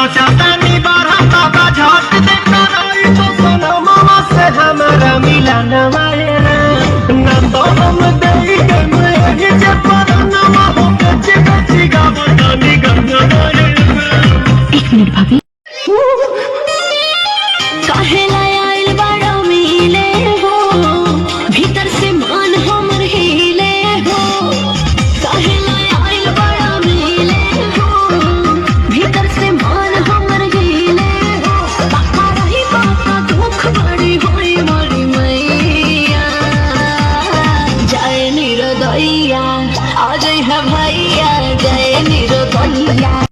सोचतानी बारह बाबा झट दे कराई तो सोना मामा से हमारा मिलन वायरा ना तो हम देई के मेरी जे परनमा हो के चिगा बतानी गंगा वायरा। एक मिनट भाभी।